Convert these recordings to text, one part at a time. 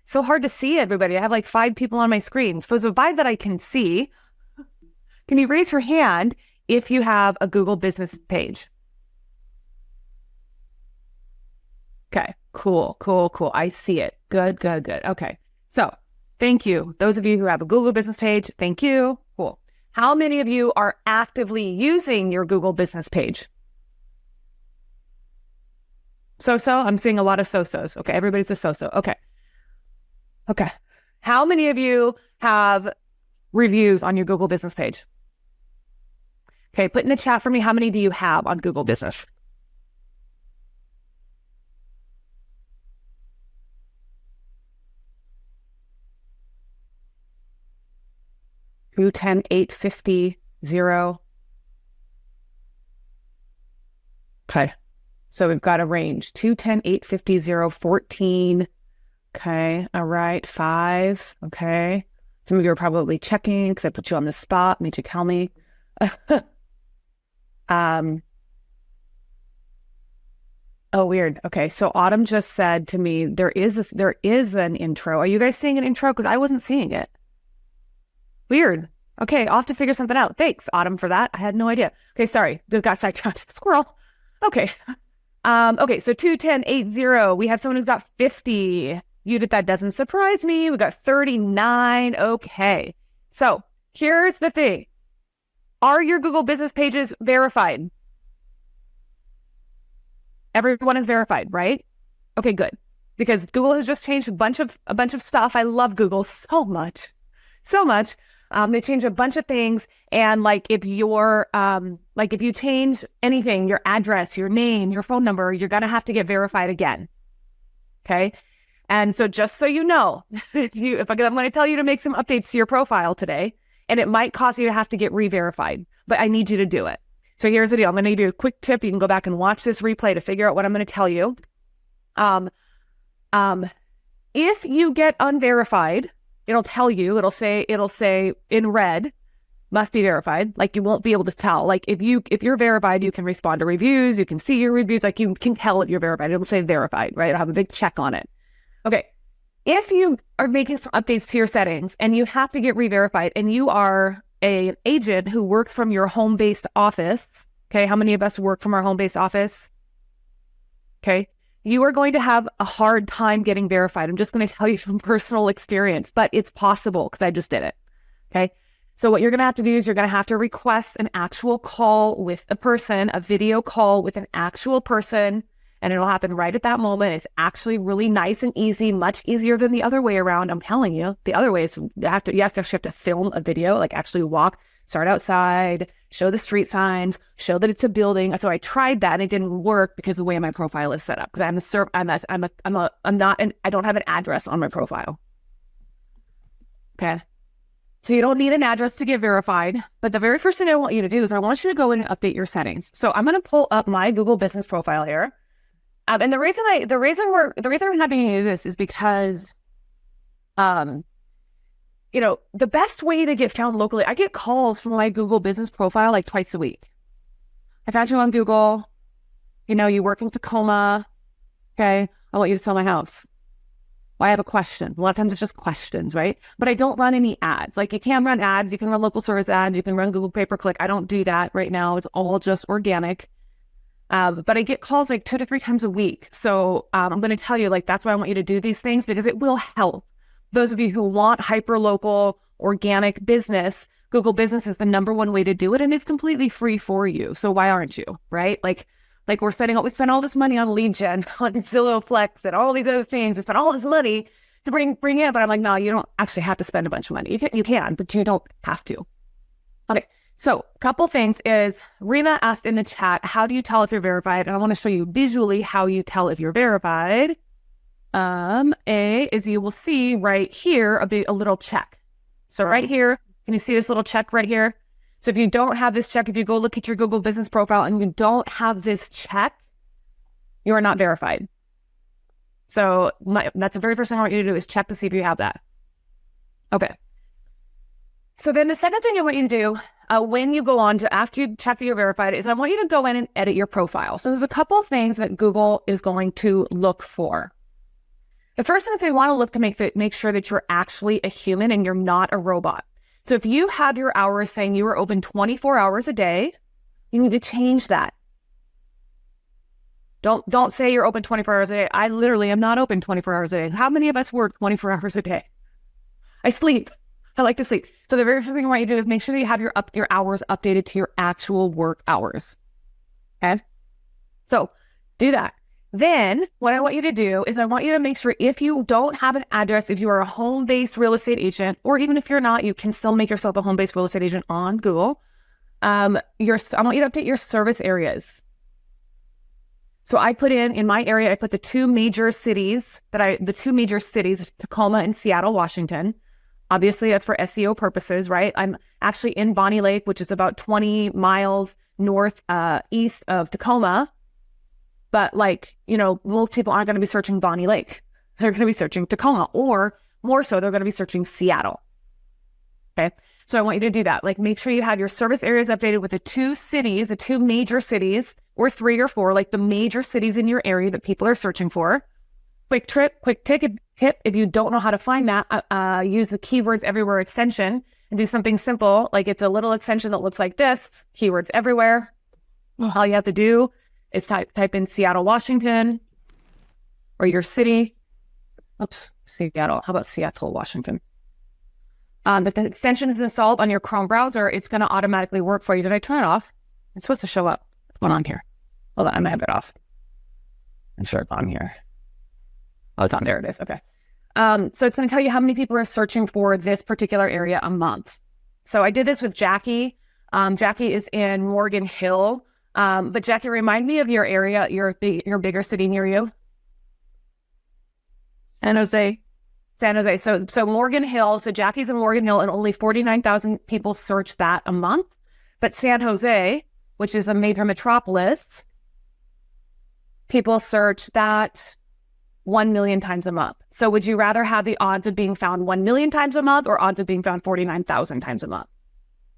So hard to see everybody. I have like 5 people on my screen. For the 5 that I can see, can you raise your hand if you have a Google business page? Okay, cool. I see it. Good. Okay. So thank you. Those of you who have a Google business page, thank you. Cool. How many of you are actively using your Google business page? So-so? I'm seeing a lot of so-sos. Okay, everybody's a so-so. Okay. How many of you have reviews on your Google business page? Okay, put in the chat for me, how many do you have on Google Business? Two, 10, 8, 50, 0. Okay, so we've got a range. 2, 10, 8, 50, 0, 14. Okay, all right, 5. Okay, some of you are probably checking because I put you on the spot. Me to tell me. Oh, weird. Okay, so Autumn just said to me, there is an intro. Are you guys seeing an intro? Because I wasn't seeing it. Weird. Okay, I'll have to figure something out. Thanks, Autumn, for that. I had no idea. Okay, sorry. Just got sidetracked. Squirrel. Okay. Okay, so 2, 10, 8, 0. We have someone who's got 50. That doesn't surprise me. We got 39. Okay. So here's the thing. Are your Google business pages verified? Everyone is verified, right? Okay, good. Because Google has just changed a bunch of stuff. I love Google so much. They changed a bunch of things. And like if you change anything, your address, your name, your phone number, you're going to have to get verified again. Okay. And so just so you know, I'm going to tell you to make some updates to your profile today, and it might cause you to have to get re-verified, but I need you to do it. So here's the deal. I'm going to give you a quick tip. You can go back and watch this replay to figure out what I'm going to tell you. If you get unverified, it'll say in red, must be verified. Like you won't be able to tell. Like if you're verified, you can respond to reviews. You can see your reviews. Like you can tell if you're verified. It'll say verified, right? It'll have a big check on it. Okay. If you are making some updates to your settings and you have to get re-verified and you are an agent who works from your home-based office, okay, how many of us work from our home-based office? Okay, you are going to have a hard time getting verified. I'm just going to tell you from personal experience, but it's possible because I just did it, okay? So what you're going to have to do is you're going to have to request an actual call with a person, a video call with an actual person, and it'll happen right at that moment. It's actually really nice and easy, much easier than the other way around. I'm telling you, the other way is you have to film a video, like actually start outside, show the street signs, show that it's a building. So I tried that and it didn't work because of the way my profile is set up. Because I don't have an address on my profile. Okay. So you don't need an address to get verified. But the very first thing I want you to do is I want you to go in and update your settings. So I'm going to pull up my Google business profile here. And the reason I'm having you do this is because, the best way to get found locally, I get calls from my Google business profile like twice a week. I found you on Google. You work in Tacoma. Okay. I want you to sell my house. Well, I have a question. A lot of times it's just questions, right? But I don't run any ads. Like you can run ads. You can run local service ads. You can run Google pay-per-click. I don't do that right now. It's all just organic. But I get calls like 2 to 3 times a week. So I'm going to tell you, like, that's why I want you to do these things because it will help. Those of you who want hyper-local organic business, Google Business is the #1 way to do it. And it's completely free for you. So why aren't you, right? Like we spend all this money on lead gen, on Zillow Flex and all these other things. We spend all this money to bring in. But I'm like, no, you don't actually have to spend a bunch of money. You can, but you don't have to. Okay. So a couple things is Rena asked in the chat, how do you tell if you're verified? And I want to show you visually how you tell if you're verified. Is you will see right here a little check. So right here, can you see this little check right here? So if you don't have this check, if you go look at your Google business profile and you don't have this check, you are not verified. So that's the very first thing I want you to do is check to see if you have that. Okay. So then the second thing I want you to do when you go on to, after you check that you're verified, is I want you to go in and edit your profile. So there's a couple things that Google is going to look for. The first thing is they want to look to make sure that you're actually a human and you're not a robot. So if you have your hours saying you are open 24 hours a day, you need to change that. Don't say you're open 24 hours a day. I literally am not open 24 hours a day. How many of us work 24 hours a day? I sleep. I like to sleep. So the very first thing I want you to do is make sure that you have your hours updated to your actual work hours. Okay? So do that. Then what I want you to do is I want you to make sure if you don't have an address, if you are a home-based real estate agent, or even if you're not, you can still make yourself a home-based real estate agent on Google. I want you to update your service areas. So I put in my area, I put the two major cities, Tacoma and Seattle, Washington. Obviously, that's for SEO purposes, right? I'm actually in Bonnie Lake, which is about 20 miles east of Tacoma. But most people aren't going to be searching Bonnie Lake. They're going to be searching Tacoma, or more so, they're going to be searching Seattle. Okay. So I want you to do that. Make sure you have your service areas updated with the two major cities, or 3 or 4, the major cities in your area that people are searching for. Quick tip, if you don't know how to find that, use the keywords everywhere extension and do something simple. It's a little extension that looks like this, keywords everywhere. All you have to do is type in Seattle, Washington, or your city. Oops, Seattle. How about Seattle, Washington? If the extension is installed on your Chrome browser, it's going to automatically work for you. Did I turn it off? It's supposed to show up. What's going on here? Hold on, I might have it off. I'm sure it's on here. Oh, it's on. There it is. Okay. So it's going to tell you how many people are searching for this particular area a month. So I did this with Jackie. Jackie is in Morgan Hill. But Jackie, remind me of your area, your bigger city near you. San Jose. So Morgan Hill. So Jackie's in Morgan Hill, and only 49,000 people search that a month. But San Jose, which is a major metropolis, people search that 1 million times a month. So would you rather have the odds of being found 1 million times a month, or odds of being found 49,000 times a month?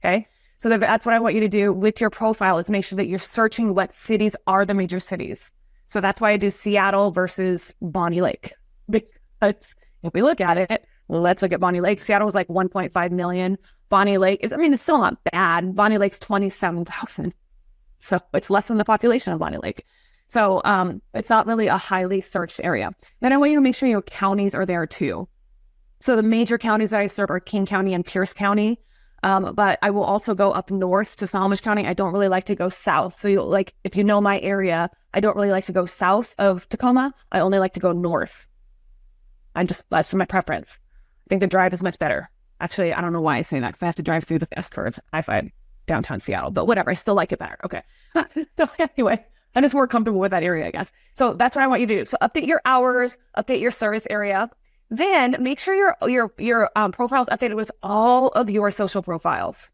Okay. So that's what I want you to do with your profile, is make sure that you're searching what cities are the major cities. So that's why I do Seattle versus Bonnie Lake. Because if we look at it, let's look at Bonnie Lake. Seattle was 1.5 million. Bonnie Lake it's still not bad. Bonnie Lake's 27,000. So it's less than the population of Bonnie Lake. So it's not really a highly searched area. Then I want you to make sure your counties are there too. So the major counties that I serve are King County and Pierce County. But I will also go up north to Snohomish County. I don't really like to go south. So if you know my area, I don't really like to go south of Tacoma. I only like to go north. That's my preference. I think the drive is much better. Actually, I don't know why I say that, because I have to drive through the S-curve, I-5, downtown Seattle. But whatever, I still like it better. Okay. So anyway, I'm just more comfortable with that area, I guess. So that's what I want you to do. So update your hours, update your service area. Then make sure your profile is updated with all of your social profiles.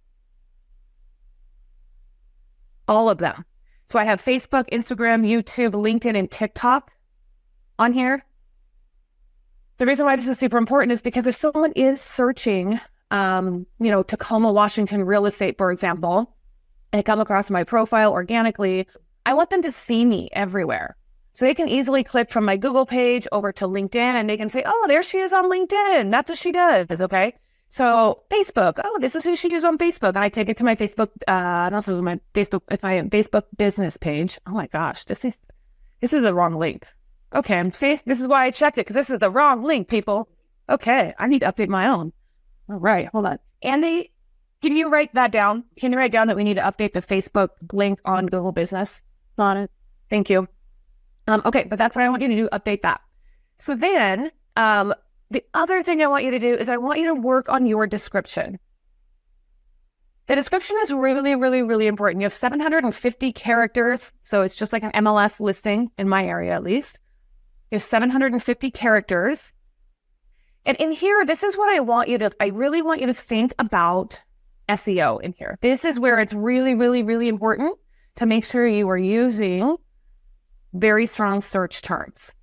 All of them. So I have Facebook, Instagram, YouTube, LinkedIn, and TikTok on here. The reason why this is super important is because if someone is searching, Tacoma, Washington real estate, for example, and come across my profile organically, I want them to see me everywhere. So they can easily click from my Google page over to LinkedIn, and they can say, oh, there she is on LinkedIn. That's what she does. Okay. So Facebook, oh, this is who she is on Facebook. And I take it to my Facebook, it's my Facebook business page. Oh my gosh, this is the wrong link. Okay, see, this is why I checked it, because this is the wrong link, people. Okay, I need to update my own. All right, hold on. Andy, can you write that down? Can you write down that we need to update the Facebook link on Google Business? On it. Thank you. Okay, but that's what I want you to do, update that. So then, the other thing I want you to do is I want you to work on your description. The description is really, really, really important. You have 750 characters, so it's just like an MLS listing in my area, at least. You have 750 characters. And in here, this is what I really want you to think about SEO in here. This is where it's really, really, really important to make sure you are using very strong search terms.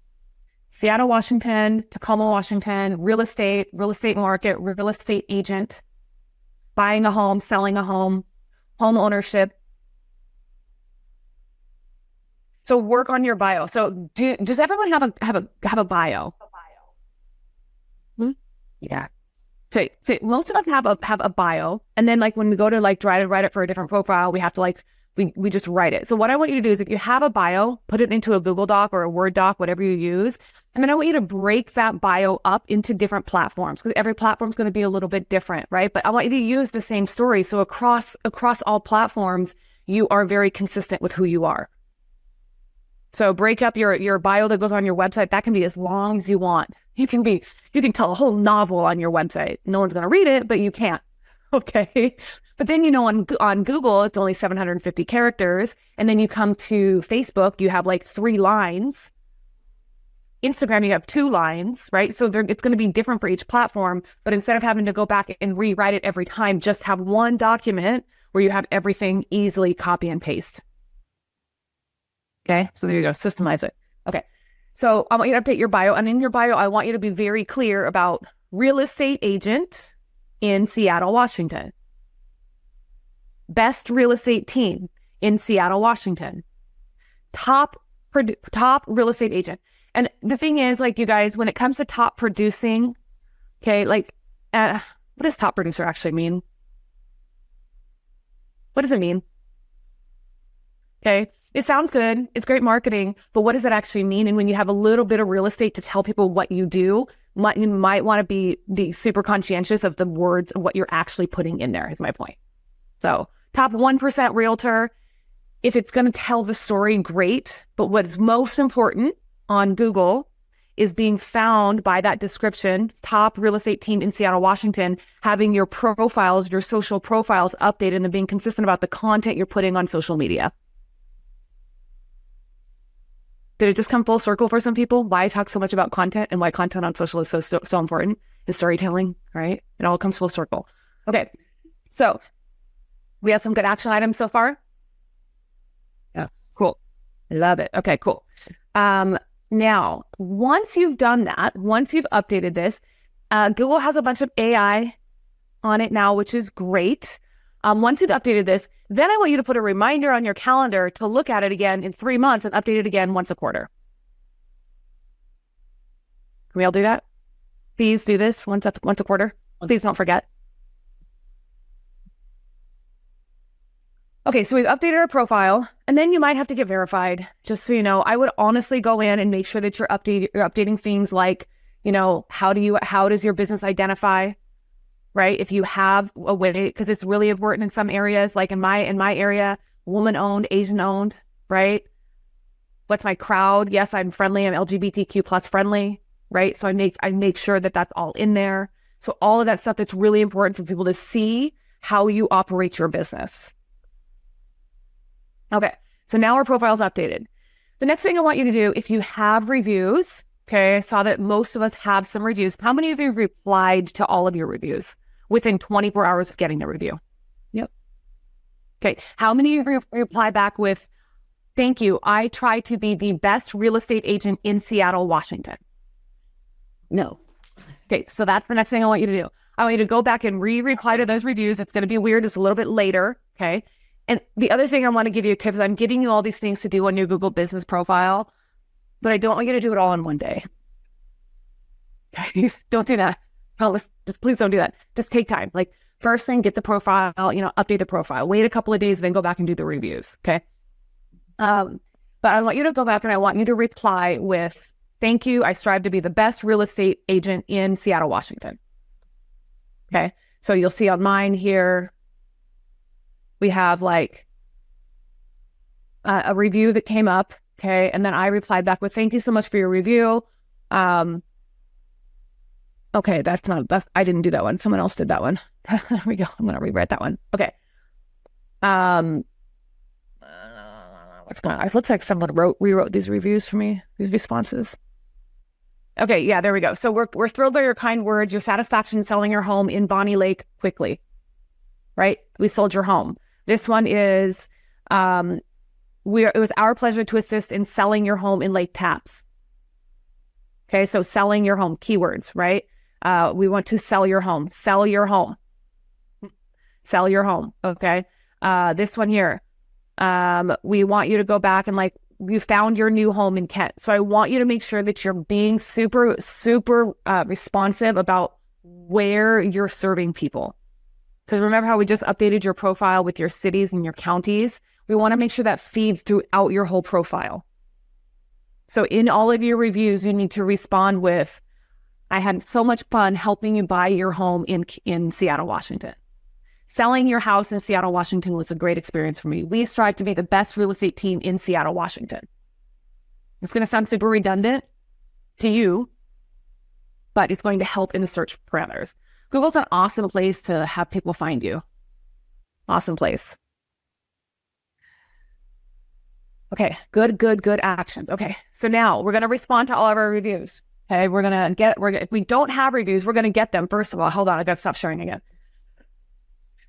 Seattle, Washington, Tacoma, Washington, real estate market, real estate agent, buying a home, selling a home, home ownership. So work on your bio. So does everyone have a bio? Yeah. So most of us have a bio, and then like when we go to like try to write it for a different profile, we have to like we just write it. So what I want you to do is if you have a bio, put it into a Google Doc or a Word doc, whatever you use, and then I want you to break that bio up into different platforms because every platform is going to be a little bit different, right? But I want you to use the same story. So across all platforms, you are very consistent with who you are. So break up your bio that goes on your website. That can be as long as you want. You can tell a whole novel on your website. No one's going to read it, but you can't. Okay. But then, on Google, it's only 750 characters. And then you come to Facebook, you have like 3 lines. Instagram, you have 2 lines, right? So it's going to be different for each platform. But instead of having to go back and rewrite it every time, just have one document where you have everything easily copy and paste. Okay, so there you go, systemize it. Okay, so I want you to update your bio. And in your bio, I want you to be very clear about real estate agent in Seattle, Washington. Best real estate team in Seattle, Washington. Top real estate agent. And the thing is, like, you guys, when it comes to top producing, okay, like, what does top producer actually mean? What does it mean? Okay, it sounds good. It's great marketing, but what does that actually mean? And when you have a little bit of real estate to tell people what you do, you might want to be super conscientious of the words of what you're actually putting in there, is my point. So top 1% realtor, if it's going to tell the story, great. But what's most important on Google is being found by that description, top real estate team in Seattle, Washington, having your profiles, your social profiles updated and being consistent about the content you're putting on social media. Did it just come full circle for some people? Why I talk so much about content and why content on social is so important? The storytelling, right? It all comes full circle. Okay, so we have some good action items so far. Yeah. Cool. I love it. Okay, cool. Now, once you've done that, once you've updated this, Google has a bunch of AI on it now, which is great. Once you've updated this, then I want you to put a reminder on your calendar to look at it again in 3 months and update it again once a quarter. Can we all do that? Please do this once a quarter. Please don't forget. Okay, so we've updated our profile, and then you might have to get verified. Just so you know, I would honestly go in and make sure that you're updating things like, how does your business identify? Right? If you have a way, because it's really important in some areas, like in my area, woman owned, Asian owned, right? What's my crowd? Yes, I'm friendly. I'm LGBTQ plus friendly, right? So I make sure that that's all in there. So all of that stuff that's really important for people to see how you operate your business. Okay. So now our profile's updated. The next thing I want you to do, if you have reviews, okay, I saw that most of us have some reviews. How many of you replied to all of your reviews within 24 hours of getting the review? Yep. Okay. How many of you reply back with, thank you, I try to be the best real estate agent in Seattle, Washington? No. Okay. So that's the next thing I want you to do. I want you to go back and reply to those reviews. It's going to be weird. It's a little bit later. Okay. And the other thing I want to give you a tip is I'm giving you all these things to do on your Google business profile, but I don't want you to do it all in one day. Okay. Don't do that. Just please don't do that. Just take time. Like first thing, get the profile, update the profile, wait a couple of days, then go back and do the reviews. Okay. But I want you to go back and I want you to reply with, thank you. I strive to be the best real estate agent in Seattle, Washington. Okay. So you'll see on mine here, we have like a review that came up. Okay. And then I replied back with, thank you so much for your review. Okay, I didn't do that one. Someone else did that one. There we go. I'm going to rewrite that one. Okay. What's going on? It looks like someone rewrote these reviews for me, these responses. Okay, yeah, there we go. So we're thrilled by your kind words, your satisfaction in selling your home in Bonnie Lake quickly, right? We sold your home. This one is, it was our pleasure to assist in selling your home in Lake Tapps. Okay, so selling your home, keywords, right? We want to sell your home. Sell your home. Sell your home. Okay. This one here. We want you to go back and you found your new home in Kent. So I want you to make sure that you're being super, super responsive about where you're serving people. Because remember how we just updated your profile with your cities and your counties? We want to make sure that feeds throughout your whole profile. So in all of your reviews, you need to respond with, I had so much fun helping you buy your home in Seattle, Washington. Selling your house in Seattle, Washington was a great experience for me. We strive to be the best real estate team in Seattle, Washington. It's going to sound super redundant to you, but it's going to help in the search parameters. Google's an awesome place to have people find you. Awesome place. Okay, good actions. Okay, so now we're going to respond to all of our reviews. Okay, if we don't have reviews, we're going to get them. First of all, hold on, I got to stop sharing again.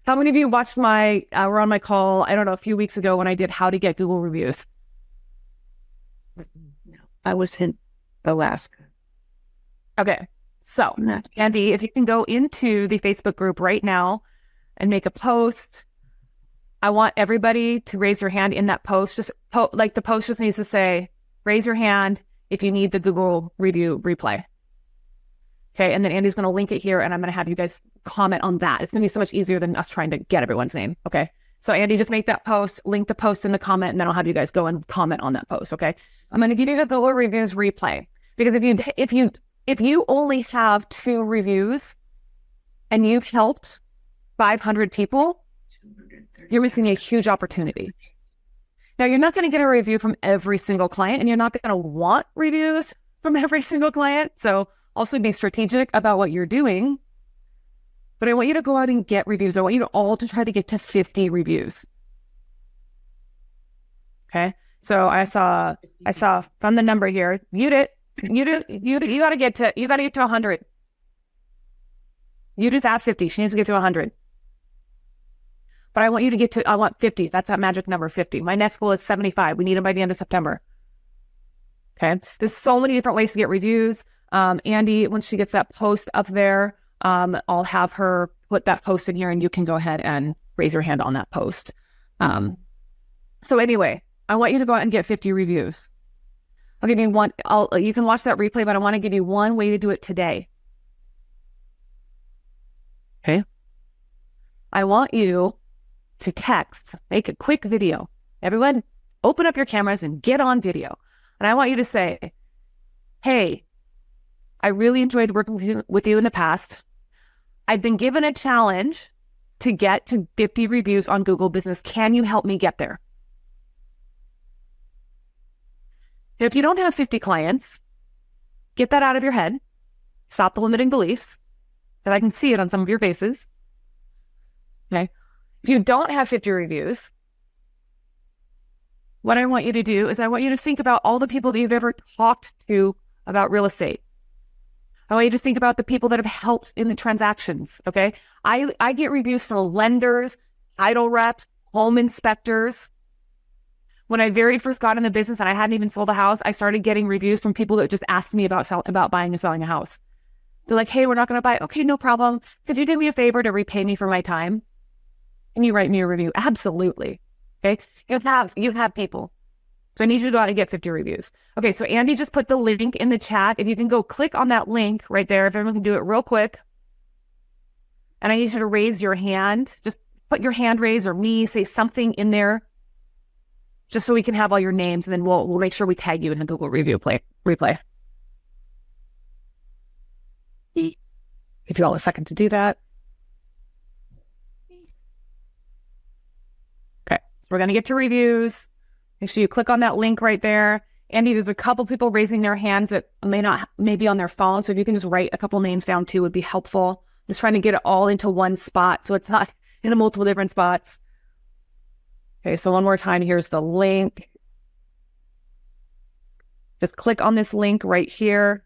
How many of you watched were on my call, I don't know, a few weeks ago when I did how to get Google reviews? No, I was in Alaska. Okay, so Andy, if you can go into the Facebook group right now and make a post. I want everybody to raise your hand in that post. Just the post just needs to say, raise your hand if you need the Google review replay. Okay, and then Andy's going to link it here, and I'm going to have you guys comment on that. It's going to be so much easier than us trying to get everyone's name. Okay, so Andy, just make that post, link the post in the comment, and then I'll have you guys go and comment on that post. Okay, I'm going to give you the Google reviews replay, because if you only have 2 reviews and you've helped 500 people, you're missing a huge opportunity. Now, you're not going to get a review from every single client, and you're not going to want reviews from every single client. So also be strategic about what you're doing. But I want you to go out and get reviews. I want you to all to try to get to 50 reviews. Okay. So I saw from the number here, you got to get to 100. You just at 50. She needs to get to 100. But I want you to I want 50. That's that magic number, 50. My next goal is 75. We need them by the end of September. Okay. There's so many different ways to get reviews. Andy, once she gets that post up there, I'll have her put that post in here, and you can go ahead and raise your hand on that post. So anyway, I want you to go out and get 50 reviews. I'll give you one. You can watch that replay, but I want to give you one way to do it today. Okay. I want you to make a quick video. Everyone, open up your cameras and get on video. And I want you to say, hey, I really enjoyed working with you in the past. I've been given a challenge to get to 50 reviews on Google Business. Can you help me get there? If you don't have 50 clients, get that out of your head. Stop the limiting beliefs, because I can see it on some of your faces. Okay. If you don't have 50 reviews, what I want you to do is I want you to think about all the people that you've ever talked to about real estate. I want you to think about the people that have helped in the transactions, okay? I get reviews from lenders, title reps, home inspectors. When I very first got in the business and I hadn't even sold a house, I started getting reviews from people that just asked me about buying and selling a house. They're like, hey, we're not going to buy. Okay, no problem. Could you do me a favor to repay me for my time? Can you write me a review? Absolutely. Okay. You have people. So I need you to go out and get 50 reviews. Okay. So Andy just put the link in the chat. If you can go click on that link right there, if everyone can do it real quick. And I need you to raise your hand. Just put your hand raise or me, say something in there, just so we can have all your names, and then we'll make sure we tag you in the Google review replay. Give you all a second to do that. So we're going to get to reviews. Make sure you click on that link right there. Andy, there's a couple people raising their hands that may be on their phone. So if you can just write a couple names down too, would be helpful. Just trying to get it all into one spot, so it's not in multiple different spots. Okay, so one more time, here's the link. Just click on this link right here.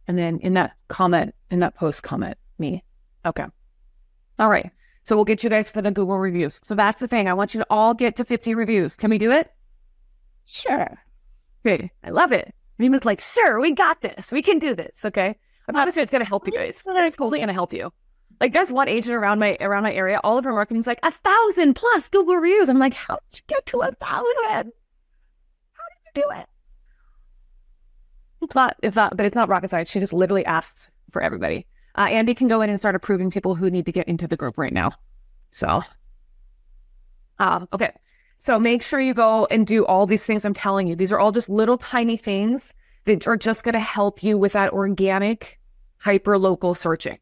And then in that post, comment me. Okay. All right. So we'll get you guys for the Google reviews. So that's the thing. I want you to all get to 50 reviews. Can we do it? Sure. Okay. I love it. Mima's like, sure, we got this. We can do this. Okay. I'm honestly, it's going to help you guys. It's totally going to help you. Like, there's one agent around my area. All of her marketing's like 1,000 plus Google reviews. I'm like, how did you get to 1,000? How did you do it? But it's not rocket science. She just literally asks for everybody. Andy can go in and start approving people who need to get into the group right now. So, okay. So make sure you go and do all these things I'm telling you. These are all just little tiny things that are just going to help you with that organic, hyper-local searching.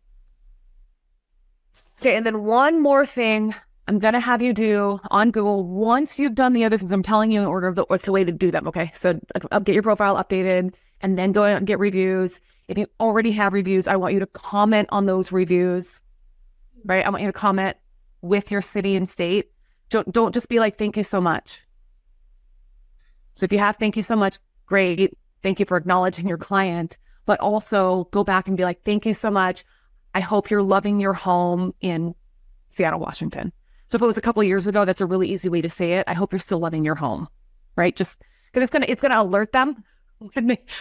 Okay, and then one more thing I'm going to have you do on Google once you've done the other things I'm telling you in order of what's the way to do them, okay? So get your profile updated and then go and get reviews. If you already have reviews, I want you to comment on those reviews, right? I want you to comment with your city and state. Don't just be like, thank you so much. So if you have thank you so much, great. Thank you for acknowledging your client, but also go back and be like, thank you so much. I hope you're loving your home in Seattle, Washington. So if it was a couple of years ago, that's a really easy way to say it. I hope you're still loving your home, right? Just because it's gonna alert them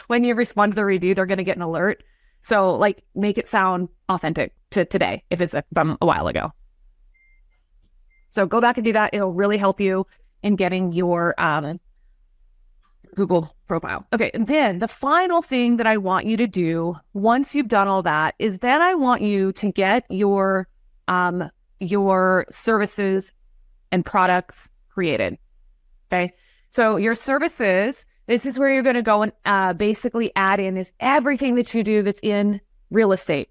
when you respond to the review, they're gonna get an alert. So like make it sound authentic to today if it's from a while ago. So go back and do that. It'll really help you in getting your Google profile. Okay, and then the final thing that I want you to do once you've done all that is then I want you to get your services and products created. Okay, so your services, this is where you're going to go and basically add in is everything that you do that's in real estate.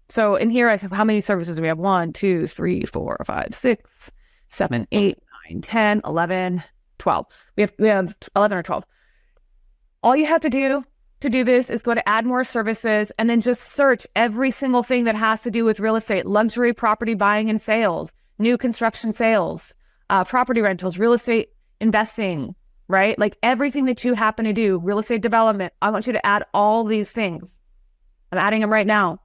So in here, I have how many services do we have? 1, 2, 3, 4, 5, 6, 7, 8, 9, 10, 11, 12. We have 11 or 12. All you have to do this is go to add more services and then just search every single thing that has to do with real estate, luxury property buying and sales, new construction sales, property rentals, real estate investing, right? Like everything that you happen to do, real estate development. I want you to add all these things. I'm adding them right now.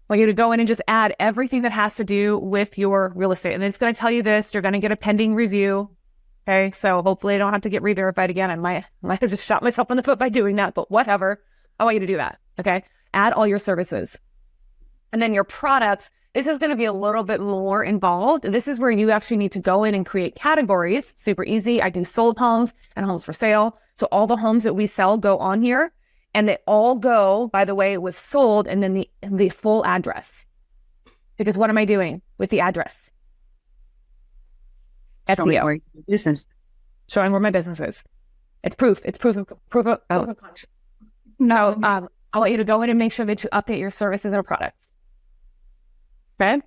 I want you to go in and just add everything that has to do with your real estate. And it's going to tell you this, you're going to get a pending review. Okay, so hopefully I don't have to get re-verified again. I might have just shot myself in the foot by doing that, but whatever. I want you to do that, okay? Add all your services. And then your products, this is going to be a little bit more involved. This is where you actually need to go in and create categories. Super easy. I do sold homes and homes for sale. So all the homes that we sell go on here. And they all go, by the way, with sold and then the full address. Because what am I doing with the address? SEO. Business. Showing where my business is. It's proof. It's proof of concept. No, I want you to go in and make sure that you update your services or products. Okay?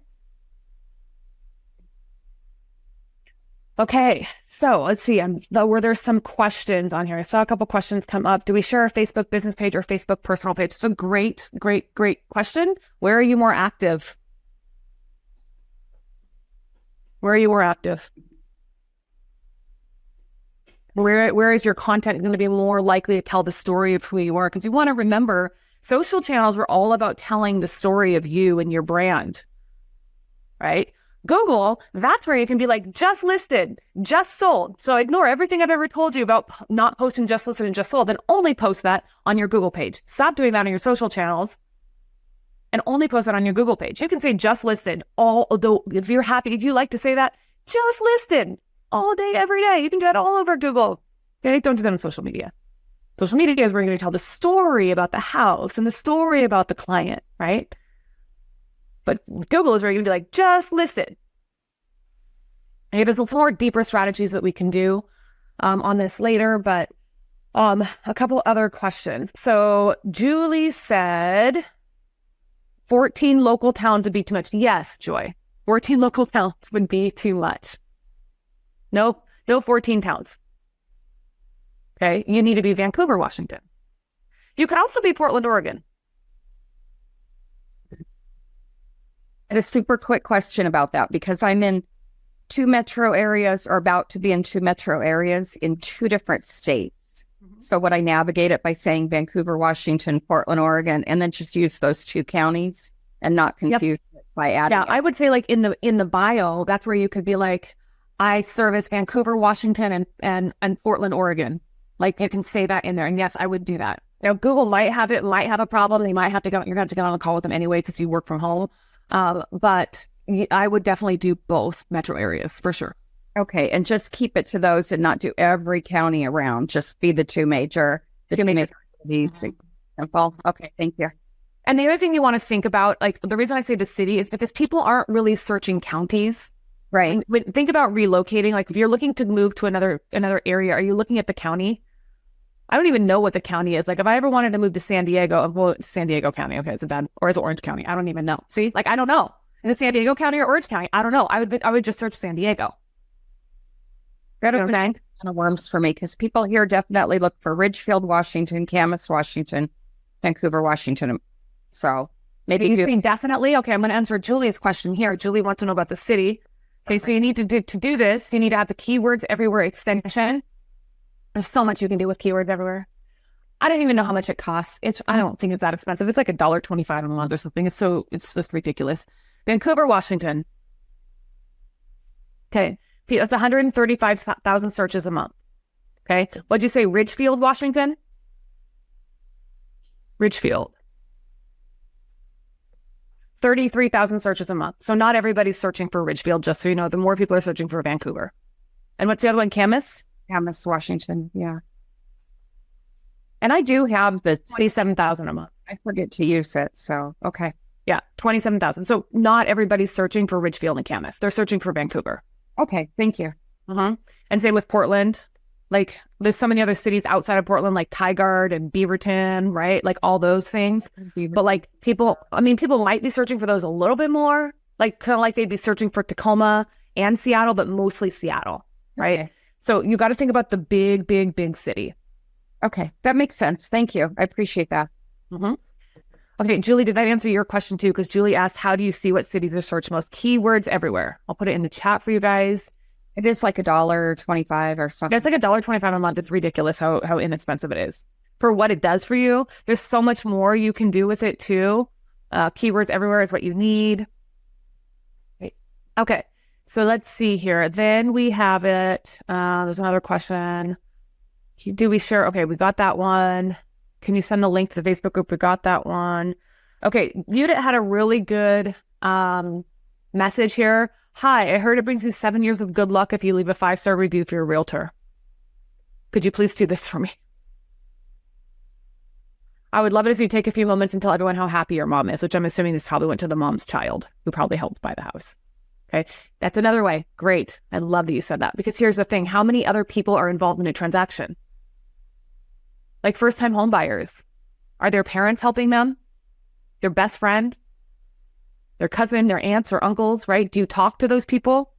Okay, so let's see. Were there some questions on here? I saw a couple questions come up. Do we share a Facebook business page or Facebook personal page? It's a great question. Where are you more active? Where are you more active? Where is your content going to be more likely to tell the story of who you are? Because you want to remember, social channels were all about telling the story of you and your brand, right? Google, that's where you can be like, just listed, just sold. So ignore everything I've ever told you about not posting just listed and just sold, and only post that on your Google page. Stop doing that on your social channels and only post that on your Google page. You can say just listed, although if you're happy, if you like to say that, just listed all day, every day. You can do that all over Google. Okay, don't do that on social media. Social media is where you're going to tell the story about the house and the story about the client, right? But Google is where you're going to be like, just listed. Okay, there's some more deeper strategies that we can do on this later, but a couple other questions. So Julie said 14 local towns would be too much. Yes, Joy, 14 local towns would be too much. No 14 towns. Okay, you need to be Vancouver, Washington. You could also be Portland, Oregon. And a super quick question about that, because I'm in 2 metro areas or about to be in 2 metro areas in 2 different states. Mm-hmm. So would I navigate it by saying Vancouver, Washington, Portland, Oregon, and then just use those 2 counties and not confuse it by adding it? I would say like in the bio, that's where you could be like, I service Vancouver, Washington, and Portland, Oregon. Like you can say that in there. And yes, I would do that. Now Google might have a problem. They might have to go, you're going to have to get on a call with them anyway because you work from home. But I would definitely do both metro areas for sure. Okay. And just keep it to those and not do every county around. Just be the two major cities. Simple. Okay. Thank you. And the other thing you want to think about, like the reason I say the city is because people aren't really searching counties. Right. Think about relocating. Like if you're looking to move to another area, are you looking at the county? I don't even know what the county is. Like if I ever wanted to move to San Diego, well, San Diego County, okay, is it bad? Or is it Orange County? I don't even know. See, like I don't know. Is it San Diego County or Orange County? I don't know. I would just search San Diego. That You know what I'm saying? kind of worms for me because people here definitely look for Ridgefield, Washington, Camas, Washington, Vancouver, Washington. So maybe You think definitely? Okay, I'm going to answer Julie's question here. Julie wants to know about the city. Okay, so you need to do this. You need to have the keywords everywhere extension. There's so much you can do with keywords everywhere. I don't even know how much it costs. I don't think it's that expensive. It's like $1.25 a month or something. It's just ridiculous. Vancouver, Washington. Okay, that's 135,000 searches a month. Okay, what'd you say? Ridgefield, Washington? Ridgefield. 33,000 searches a month. So not everybody's searching for Ridgefield, just so you know. The more people are searching for Vancouver. And what's the other one? Camas? Camas, Washington. Yeah. And I do have the 27,000 a month. I forget to use it. So, okay. Yeah, 27,000. So not everybody's searching for Ridgefield and Camas. They're searching for Vancouver. Okay. Thank you. And same with Portland. Like there's so many other cities outside of Portland, like Tigard and Beaverton, right? Like all those things. But like people might be searching for those a little bit more, like kind of like they'd be searching for Tacoma and Seattle, but mostly Seattle, right? Okay. So you got to think about the big, big, big city. Okay. That makes sense. Thank you. I appreciate that. Okay, Julie, did that answer your question too? Because Julie asked, how do you see what cities are searched most? Keywords everywhere. I'll put it in the chat for you guys. It is like $1.25 or something. It's like $1.25 a month. It's ridiculous how inexpensive it is for what it does for you. There's so much more you can do with it too. Keywords everywhere is what you need. Okay, so let's see here. Then we have it. There's another question. Do we share? Okay, we got that one. Can you send the link to the Facebook group? We got that one. Okay, Unit had a really good message here. Hi, I heard it brings you 7 years of good luck if you leave a 5-star review for your realtor. Could you please do this for me? I would love it if you take a few moments and tell everyone how happy your mom is, which I'm assuming this probably went to the mom's child who probably helped buy the house. Okay, that's another way. Great. I love that you said that because here's the thing. How many other people are involved in a transaction? Like first-time home buyers. Are their parents helping them? Their best friend? Their cousin, their aunts or uncles, right? Do you talk to those people?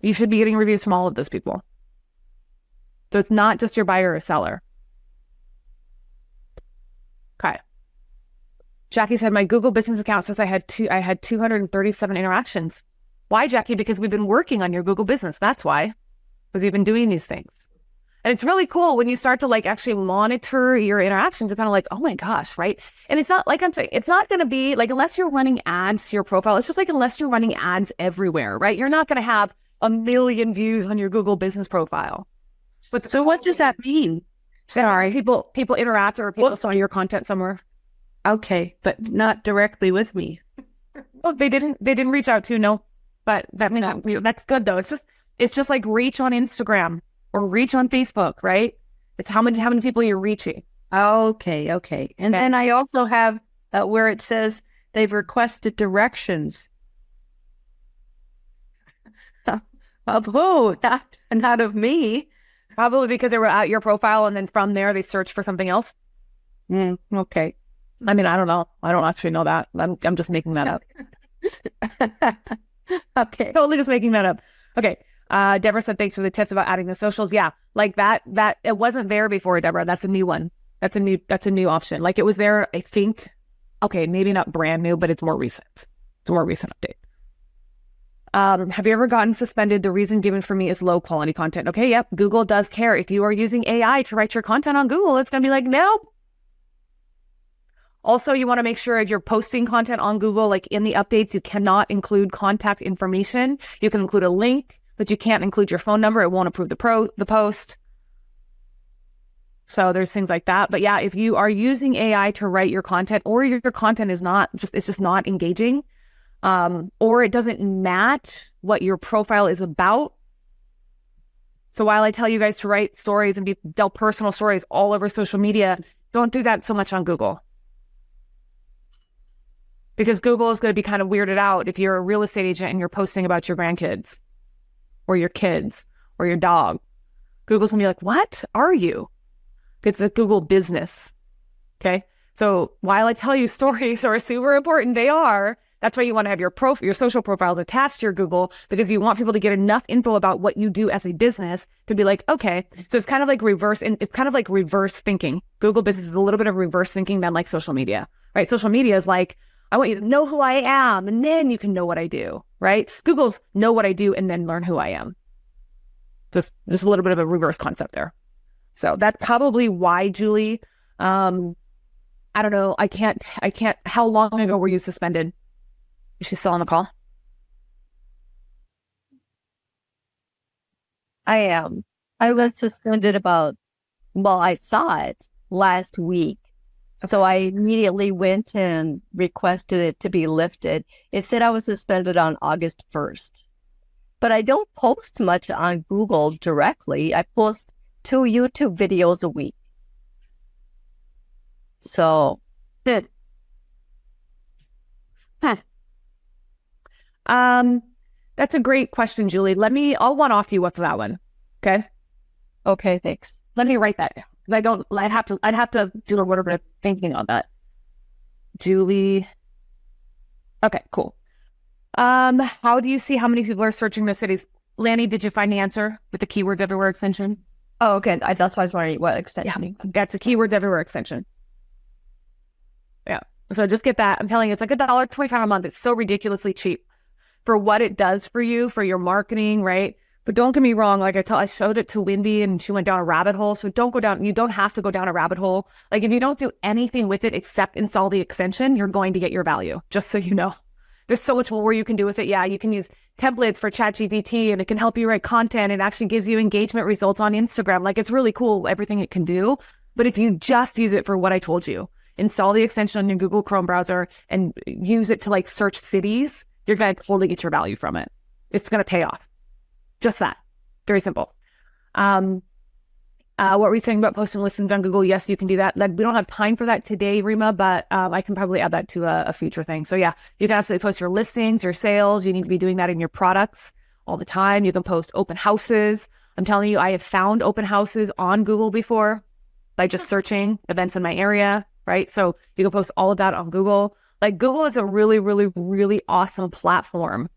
You should be getting reviews from all of those people. So it's not just your buyer or seller. Okay. Jackie said, my Google business account says I had 237 interactions. Why, Jackie? Because we've been working on your Google business. That's why. Because we've been doing these things. And it's really cool when you start to like actually monitor your interactions. It's kind of like, oh my gosh, right? And it's not like I'm saying, it's not going to be like, unless you're running ads to your profile, it's just like, unless you're running ads everywhere, right? You're not going to have 1 million views on your Google business profile. But so what does that mean? Sorry, people interact or people saw your content somewhere. Okay, but not directly with me. Oh, they didn't reach out to, no. But that means that's good though. It's just like reach on Instagram. Or reach on Facebook, right? It's how many people you're reaching. Okay. And then I also have where it says they've requested directions. Of who? Not of me. Probably because they were at your profile and then from there they searched for something else. Okay. I mean, I don't know. I don't actually know that. I'm just making that up. Okay. Totally just making that up. Okay. Deborah said, thanks for the tips about adding the socials. Yeah. Like that it wasn't there before, Deborah. That's a new one. That's a new option. Like it was there, I think. Okay. Maybe not brand new, but it's more recent. It's a more recent update. Have you ever gotten suspended? The reason given for me is low quality content. Okay. Yep. Google does care. If you are using AI to write your content on Google, it's going to be like, nope. Also, you want to make sure if you're posting content on Google, like in the updates, you cannot include contact information. You can include a link, but you can't include your phone number. It won't approve the post. So there's things like that. But yeah, if you are using AI to write your content or your content is not it's just not engaging, or it doesn't match what your profile is about. So while I tell you guys to write stories and tell personal stories all over social media, don't do that so much on Google. Because Google is going to be kind of weirded out if you're a real estate agent and you're posting about your grandkids or your kids or your dog. Google's going to be like, what are you? It's a Google business. Okay. So while I tell you stories are super important, they are. That's why you want to have your social profiles attached to your Google, because you want people to get enough info about what you do as a business to be like, okay. So it's kind of like reverse thinking. Google business is a little bit of reverse thinking than like social media, right? Social media is like, I want you to know who I am, and then you can know what I do, right? Google's know what I do and then learn who I am. Just a little bit of a reverse concept there. So that's probably why, Julie. I don't know. I can't. How long ago were you suspended? Is she still on the call? I am. I was suspended I saw it last week. Okay. So I immediately went and requested it to be lifted. It said I was suspended on August 1st. But I don't post much on Google directly. I post 2 YouTube videos a week. So. That's a great question, Julie. I'll one off you with that one. Okay. Okay, thanks. Let me write that down. I'd have to do a little bit of thinking on that. Julie. Okay, cool. How do you see how many people are searching the cities? Lanny, did you find the answer with the keywords everywhere extension? Oh, okay. That's why I was wondering what extension. Yeah, that's a keywords everywhere extension. Yeah. So just get that. I'm telling you, it's like $1.25 a month. It's so ridiculously cheap for what it does for you, for your marketing, right? But don't get me wrong. Like I showed it to Wendy and she went down a rabbit hole. So don't go down. You don't have to go down a rabbit hole. Like if you don't do anything with it except install the extension, you're going to get your value, just so you know. There's so much more you can do with it. Yeah, you can use templates for ChatGPT and it can help you write content. It actually gives you engagement results on Instagram. Like it's really cool, everything it can do. But if you just use it for what I told you, install the extension on your Google Chrome browser and use it to like search cities, you're going to totally get your value from it. It's going to pay off. Just that. Very simple. What were you saying about posting listings on Google? Yes, you can do that. Like, we don't have time for that today, Rima, but I can probably add that to a future thing. So yeah, you can absolutely post your listings, your sales. You need to be doing that in your products all the time. You can post open houses. I'm telling you, I have found open houses on Google before by just searching events in my area, right? So you can post all of that on Google. Like Google is a really, really, really awesome platform.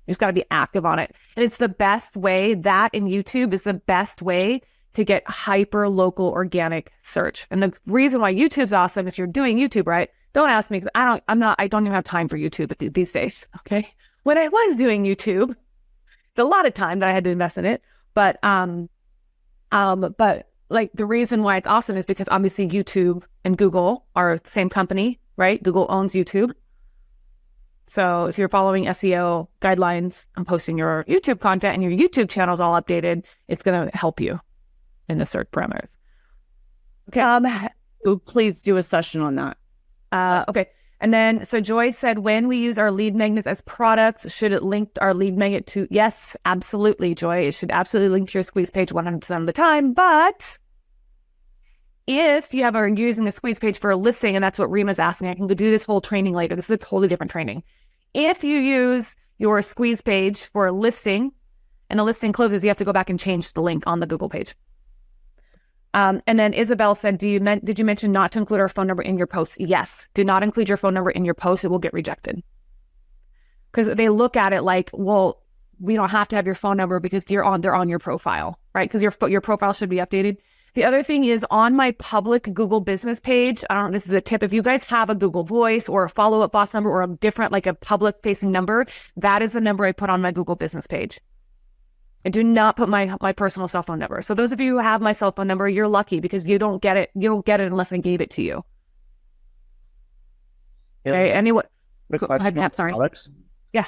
You just got to be active on it. And it's the best way, that and YouTube is the best way to get hyper local organic search. And the reason why YouTube's awesome is you're doing YouTube, right? Don't ask me because I don't even have time for YouTube these days. Okay. When I was doing YouTube, it's a lot of time that I had to invest in it. But like the reason why it's awesome is because obviously YouTube and Google are the same company, right? Google owns YouTube. So if you're following SEO guidelines and posting your YouTube content and your YouTube channel is all updated, it's going to help you in the search parameters. Okay. Please do a session on that. Okay. And then, so Joy said, when we use our lead magnets as products, should it link our lead magnet to? Yes, absolutely, Joy. It should absolutely link to your squeeze page 100% of the time. But if you are using a squeeze page for a listing, and that's what Rima's asking, I can go do this whole training later. This is a totally different training. If you use your squeeze page for a listing and the listing closes, you have to go back and change the link on the Google page. And then Isabel said, did you mention not to include our phone number in your posts? Yes. Do not include your phone number in your post. It will get rejected. Because they look at it like, well, we don't have to have your phone number because they're on your profile, right? Because your profile should be updated. The other thing is on my public Google business page, I don't know, this is a tip. If you guys have a Google Voice or a follow-up boss number or a different, like a public facing number, that is the number I put on my Google business page. I do not put my personal cell phone number. So those of you who have my cell phone number, you're lucky because you don't get it. You don't get it unless I gave it to you. Okay. Anyway, go ahead, sorry. Alex? Yeah.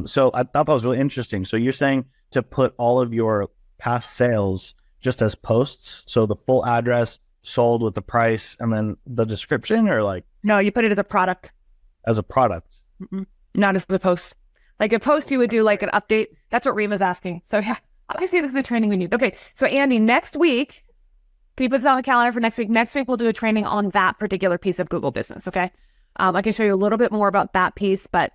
So I thought that was really interesting. So you're saying to put all of your past sales just as posts, so the full address, sold with the price, and then the description, or like? No, you put it as a product. As a product. Mm-mm. not as the post. Like a post, you would do like an update. That's what Rima's asking. So yeah, obviously this is the training we need. Okay, so Andy, next week, can you put this on the calendar for next week? Next week, we'll do a training on that particular piece of Google Business, okay? I can show you a little bit more about that piece, but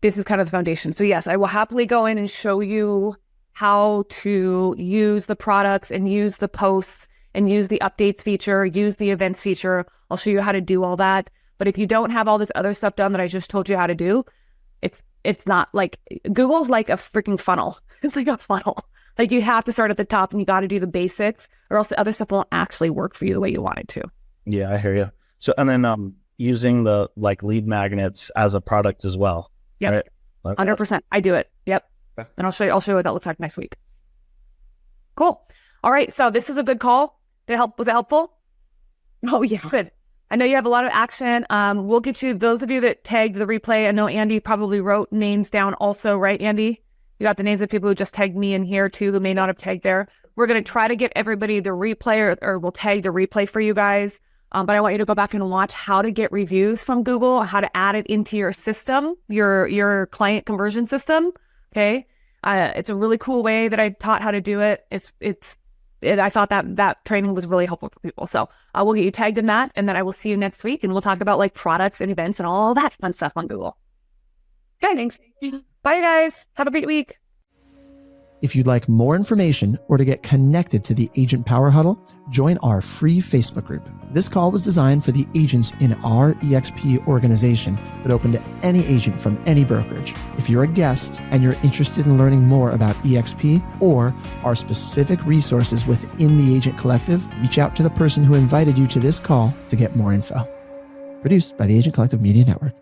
this is kind of the foundation. So yes, I will happily go in and show you how to use the products and use the posts and use the updates feature, use the events feature. I'll show you how to do all that. But if you don't have all this other stuff done that I just told you how to do, it's not like Google's like a freaking funnel. It's like a funnel. Like you have to start at the top and you got to do the basics or else the other stuff won't actually work for you the way you want it to. Yeah, I hear you. So, and then using the like lead magnets as a product as well. Yep. Right? 100%. I do it. Yep. Okay. And I'll show you what that looks like next week. Cool. All right. So this is a good call. Did it help? Was it helpful? Oh, yeah. Good. I know you have a lot of action. We'll get you, those of you that tagged the replay. I know Andy probably wrote names down also, right, Andy? You got the names of people who just tagged me in here too, who may not have tagged there. We're going to try to get everybody the replay or we'll tag the replay for you guys. But I want you to go back and watch how to get reviews from Google, how to add it into your system, your client conversion system. Okay. It's a really cool way that I taught how to do it. I thought that training was really helpful for people. So we'll get you tagged in that. And then I will see you next week and we'll talk about like products and events and all that fun stuff on Google. Okay. Thanks. Bye guys. Have a great week. If you'd like more information or to get connected to the Agent Power Huddle, join our free Facebook group. This call was designed for the agents in our EXP organization, but open to any agent from any brokerage. If you're a guest and you're interested in learning more about EXP or our specific resources within the Agent Collective, reach out to the person who invited you to this call to get more info. Produced by the Agent Collective Media Network.